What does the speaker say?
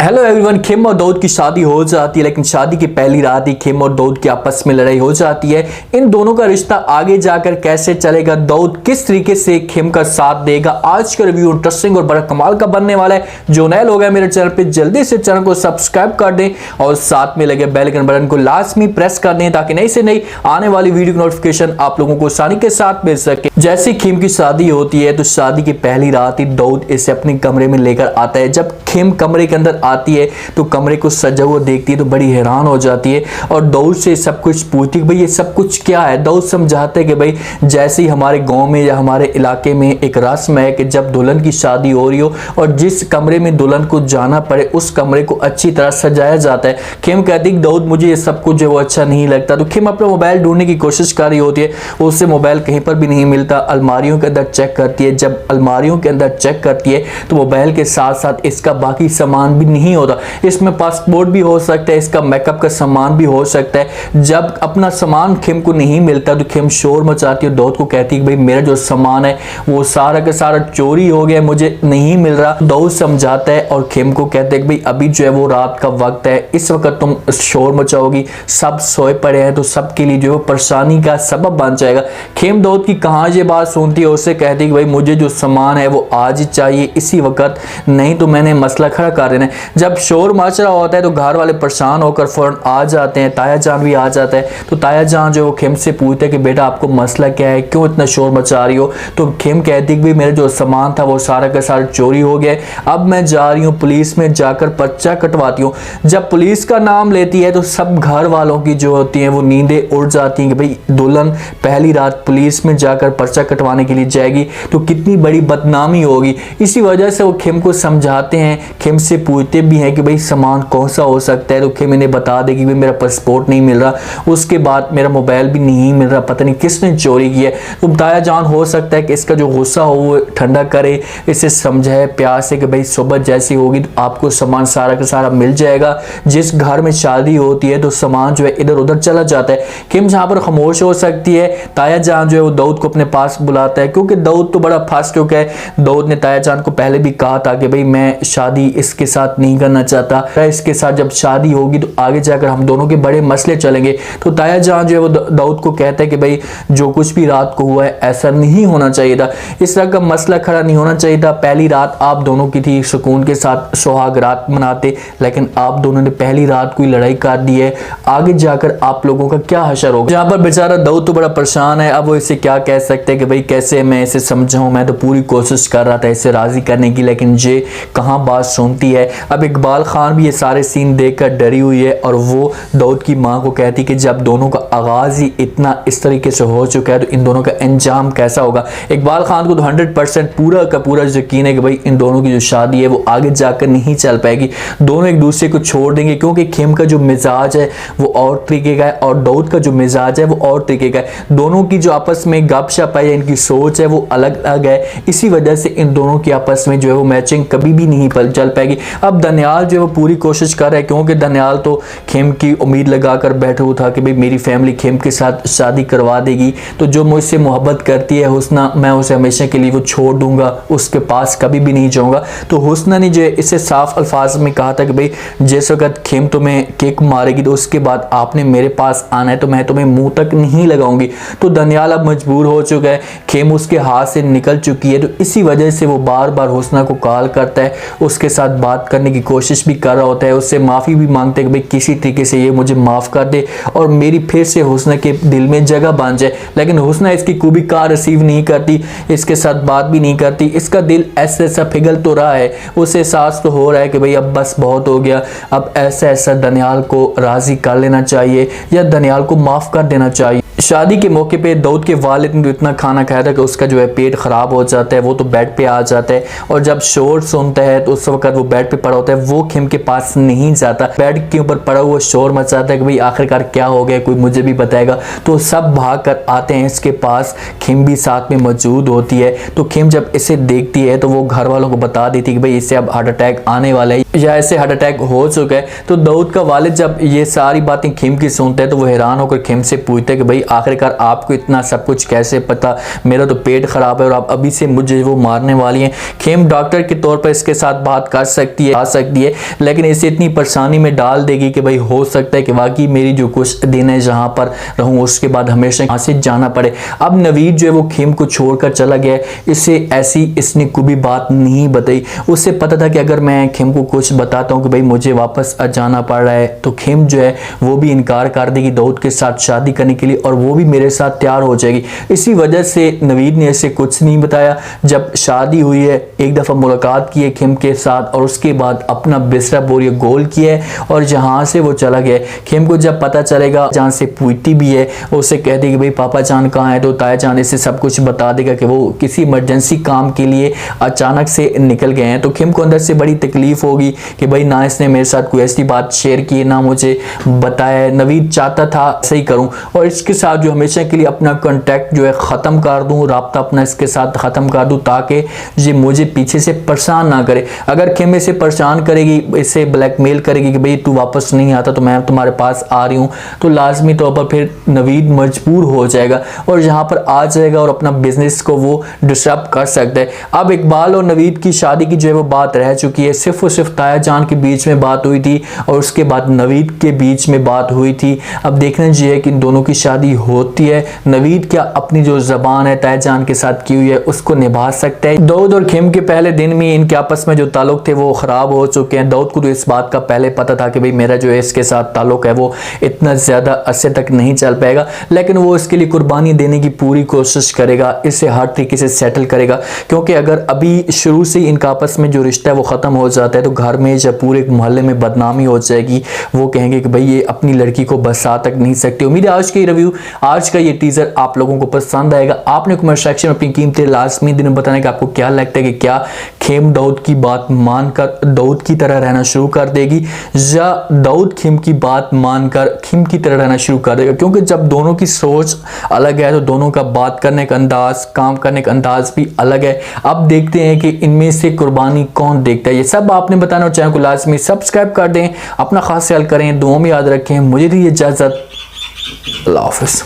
Hello everyone. खिम और दाऊद की शादी हो जाती है, लेकिन शादी की पहली रात ही खिम और दाऊद की आपस में लड़ाई हो जाती है। इन दोनों का रिश्ता आगे जाकर कैसे चलेगा, दाऊद किस तरीके से खिम का साथ देगा, आज का रिव्यू इंटरेस्टिंग और बड़ा कमाल का बनने वाला है। जो नया लोग हैं मेरे चैनल पे, जल्दी से चैनल को सब्सक्राइब कर दें और साथ में लगे बेल आइकन बटन को लाजमी प्रेस कर दें ताकि नई से नई आने वाली वीडियो की नोटिफिकेशन आप लोगों को आसानी के साथ मिल सके। जैसे खिम की शादी होती है तो शादी की पहली रात ही दाऊद इसे अपने कमरे में लेकर आता है। जब खिम कमरे के अंदर आती है तो कमरे को सजा हुआ देखती है तो बड़ी हैरान हो जाती है और दाऊद से सब कुछ पूछती है, भाई ये सब कुछ क्या है। दाऊद समझाते हैं कि भाई जैसे ही हमारे गांव में या हमारे इलाके में एक रस्म है कि जब दुल्हन की शादी हो रही हो और जिस कमरे में दुल्हन को जाना पड़े उस कमरे को अच्छी तरह सजाया जाता है। खिम कहती है दाऊद मुझे ये सब कुछ जो वो अच्छा नहीं लगता। तो खिम अपना मोबाइल ढूंढने की कोशिश कर रही होती है, उससे मोबाइल कहीं पर भी नहीं मिलता। अलमारियों के अंदर चेक करती है, जब अलमारियों के अंदर चेक करती है तो मोबाइल के साथ साथ इसका बाकी सामान भी नहीं होता। इसमें पासपोर्ट भी हो सकता है, इसका मेकअप का सामान भी हो सकता है। जब अपना सामान खिम को नहीं मिलता तो खिम शोर मचाती है, दाऊद को कहती है भाई मेरा जो सामान है वो सारा का सारा चोरी हो गया, मुझे नहीं मिल रहा। दाऊद समझाता है और खिम को कहते हैं भाई अभी जो है वो रात का वक्त है, इस वक्त तुम शोर मचाओगी, सब सोए पड़े हैं तो सबके लिए जो है परेशानी का सबब बन जाएगा। खिम दाऊद की कहाँ ये बात सुनती है, उससे कहती है भाई मुझे जो सामान है वो आज ही चाहिए इसी वक्त, नहीं तो मैंने मसला खड़ा कर देना है। जब शोर मच रहा होता है तो घर वाले परेशान होकर फौरन आ जाते हैं, ताया जान भी आ जाता है। तो ताया जान जो खिम से पूछते हैं कि बेटा आपको मसला क्या है, क्यों इतना शोर मचा रही हो। तो खिम कहती है कि मेरा जो सामान था वो सारा का सारा चोरी हो गया, अब मैं जा रही हूँ पुलिस में जाकर पर्चा कटवाती हूँ। जब पुलिस का नाम लेती है तो सब घर वालों की जो होती है वो नींदें उड़ जाती हैं कि भाई दुल्हन पहली रात पुलिस में जाकर पर्चा कटवाने के लिए जाएगी तो कितनी बड़ी बदनामी होगी। इसी वजह से वो खिम को समझाते हैं, खिम से पूछते भी हैं कि भाई सामान कौन सा हो सकता है। तो खिम इन्हें बता देगी भाई मेरा पासपोर्ट नहीं मिल रहा, उसके बाद मेरा मोबाइल भी नहीं मिल रहा, पता नहीं किसने चोरी किया है। तो ताया जान हो सकता है कि इसका जो गुस्सा हो वो ठंडा करे, इसे समझाए प्यार से कि भाई सुबह जैसी होगी तो आपको सामान सारा का सारा मिल जाएगा। जिस घर में शादी होती है तो सामान जो है इधर उधर चला जाता है। खिम जहाँ पर खामोश हो सकती है, ताया जान जो है वो दाऊद को अपने पास बुलाता है क्योंकि दाऊद तो बड़ा फंस चुका है। दाऊद ने ताया जान को पहले भी कहा था कि भाई मैं शादी इसके साथ नहीं करना चाहता, इसके साथ जब शादी होगी तो आगे जाकर हम दोनों के बड़े मसले चलेंगे। तो ताया जान जो है वो दाऊद को कहता है कि भाई जो कुछ भी रात को हुआ है ऐसा नहीं होना चाहिए था, इस तरह का मसला खड़ा नहीं होना चाहिए था। पहली रात आप दोनों की थी, सुकून के साथ सुहाग रात मनाते, लेकिन आप दोनों ने पहली रात कोई लड़ाई कर दी है, आगे जाकर आप लोगों का क्या हशर होगा। जहां पर बेचारा दाऊद तो बड़ा परेशान है, अब वो इसे क्या कह सकते हैं कि भाई कैसे मैं इसे समझाऊं। मैं तो पूरी कोशिश कर रहा था इसे राजी करने की, लेकिन ये कहां बात सुनती है। अब इकबाल खान भी ये सारे सीन देखकर डरी हुई है और वो दाऊद की मां को कहती कि जब दोनों का आगाज ही इतना इस तरीके से हो चुका है तो इन दोनों का अंजाम कैसा होगा। इकबाल खान को तो 100% पूरा का पूरा यकीन है कि भाई इन दोनों की जो शादी है वो आगे जाकर नहीं चल पाएगी, दोनों एक दूसरे को छोड़ देंगे क्योंकि खिम का जो मिजाज है वो और तरीके का है और दाऊद का जो मिजाज है वो और तरीके का है। दोनों की जो आपस में गपशप है, इनकी सोच है वो अलग अलग है, इसी वजह से इन दोनों की आपस में जो है वो मैचिंग कभी भी नहीं चल पाएगी। अब दनियाल जो है वो पूरी कोशिश कर रहा है क्योंकि दनियाल तो खिम की उम्मीद लगाकर बैठा हुआ था कि भाई मेरी फैमिली खिम के साथ शादी करवा देगी तो जो मुझसे मोहब्बत करती है हुस्ना, मैं उसे हमेशा के लिए वो छोड़ दूंगा, उसके पास कभी भी नहीं जाऊंगा। तो हुस्ना ने जो इसे साफ अल्फाज में कहा था कि भाई जिस वक्त खिम तुम्हें किक मारेगी तो उसके बाद आपने मेरे पास आना है, तो मैं तुम्हें मुंह तक नहीं लगाऊंगी। तो दनियाल अब मजबूर हो चुका है, खिम उसके हाथ से निकल चुकी है, तो इसी वजह से वो बार बार हुस्ना को कॉल करता है, उसके साथ बात करने की कोशिश भी कर रहा होता है, उससे माफ़ी भी मांगते हैं कि भाई किसी तरीके से ये मुझे माफ़ कर दे और मेरी फिर से हुस्ना के दिल में जगह बन जाए। लेकिन हुस्ना इसकी कभी कार रिसीव नहीं करती, इसके साथ बात भी नहीं करती, इसका दिल ऐसा ऐसा पिघल तो रहा है, उसे एहसास तो हो रहा है कि भाई अब बस बहुत हो गया, अब ऐसा ऐसा दनियाल को राज़ी कर लेना चाहिए या दनियाल को माफ़ कर देना चाहिए। शादी के मौके पे दाऊद के वालिद ने तो इतना खाना खाया था कि उसका जो है पेट खराब हो जाता है, वो तो बेड पे आ जाता है और जब शोर सुनता है तो उस वक्त वो बेड पे पड़ा होता है, वो खिम के पास नहीं जाता, बेड के ऊपर पड़ा हुआ शोर मचाता है कि भाई आखिरकार क्या हो गया, कोई मुझे भी बताएगा। तो सब भाग कर आते हैं इसके पास, खिम भी साथ में मौजूद होती है। तो खिम जब इसे देखती है तो वो घर वालों को बता देती है कि भाई इसे अब हार्ट अटैक आने वाला है या इसे हार्ट अटैक हो चुका है। तो दाऊद का वालिद जब ये सारी बातें खिम की सुनता है तो वो हैरान होकर खिम से पूछता है कि भाई आखिरकार आपको इतना सब कुछ कैसे पता, मेरा तो पेट खराब है और आप अभी से मुझे वो मारने वाली हैं। खेम डॉक्टर के तौर पर इसके साथ बात कर सकती है, आ सकती है, लेकिन इसे इतनी परेशानी में डाल देगी कि भाई हो सकता है कि वाकई मेरी जो कुछ दिन है जहां पर रहूं उसके बाद हमेशा यहाँ से जाना पड़े। अब नवीद जो है वो खेम को छोड़कर चला गया, इसे ऐसी इसने कोई भी बात नहीं बताई। उसे पता था कि अगर मैं खेम को कुछ बताता हूँ कि भाई मुझे वापस जाना पड़ रहा है तो खेम जो है वो भी इनकार कर देगी दाऊद के साथ शादी करने के लिए और वो भी मेरे साथ तैयार हो जाएगी। इसी वजह से नवीद ने इसे कुछ नहीं बताया। जब शादी हुई है, एक दफ़ा मुलाकात की है खेम के साथ और उसके बाद अपना बिस्तरा बोरिया गोल किया है और जहाँ से वो चला गया। खेम को जब पता चलेगा, जहाँ से पूछती भी है, उसे कह देगी भाई पापा जान कहाँ है, तो ताया जान इसे सब कुछ बता देगा कि वो किसी इमरजेंसी काम के लिए अचानक से निकल गए हैं। तो खेम को अंदर से बड़ी तकलीफ होगी कि भाई ना इसने मेरे साथ कोई ऐसी बात शेयर की, ना मुझे बताया। नवीद चाहता था सही करूं और इसके साथ जो हमेशा के लिए अपना कांटेक्ट जो है ख़त्म कर दूं, राब्ता अपना इसके साथ ख़त्म कर दूं ताकि ये मुझे पीछे से परेशान ना करे। अगर खेम इसे परेशान करेगी, इसे ब्लैकमेल करेगी कि भाई तू वापस नहीं आता तो मैं तुम्हारे पास आ रही हूँ, तो लाजमी तौर पर फिर नवीद मजबूर हो जाएगा और यहाँ पर आ जाएगा और अपना बिजनेस को वो डिस्टर्ब कर सकता है। अब इकबाल और नवीद की शादी की जो है वो बात रह चुकी है, सिर्फ और सिर्फ ताया जान के बीच में बात हुई थी और उसके बाद नवीद के बीच में बात हुई थी। अब देखना चाहिए कि इन दोनों की शादी होती है, नवीद क्या अपनी जो जबान है ताया जान के साथ की हुई है उसको निभा सकता है। दाऊद और खेम के पहले दिन में इनके आपस में जो ताल्लुक थे वो खराब हो चुके हैं। दाऊद को तो इस बात का पहले पता था कि भाई मेरा जो है इसके साथ ताल्लुक है वो इतना ज्यादा अरसे तक नहीं चल पाएगा, लेकिन वो इसके लिए कुर्बानी देने की पूरी कोशिश करेगा, इसे हर तरीके से सेटल करेगा। क्योंकि अगर अभी शुरू से इनका आपस में जो रिश्ता है वो खत्म हो जाता है तो घर में या पूरे मोहल्ले में बदनामी हो जाएगी। वो कहेंगे कि भाई ये अपनी लड़की को बसा तक नहीं सकते। उम्मीद है आज का ये रिव्यू, आज का ये टीजर आप लोगों को पसंद आएगा। आपने कमेंट सेक्शन में अपनी कीमती लाजमी दिन में बताना कि आपको क्या लगता है कि क्या खेम दाऊद की बात मानकर दाऊद की तरह रहना शुरू कर देगी या दाऊद खेम की बात मानकर खेम की तरह रहना शुरू कर देगा। क्योंकि जब दोनों की सोच अलग है तो दोनों का बात करने का अंदाज, काम करने का अंदाज भी अलग है। अब देखते हैं कि इनमें से कुर्बानी कौन देखता है। ये सब आपने बताना और चैनल को लाजमी सब्सक्राइब कर दें। अपना खास ख्याल करें, दुआ में याद रखें। मुझे दी इजाजत, अल्लाह हाफ़िज़।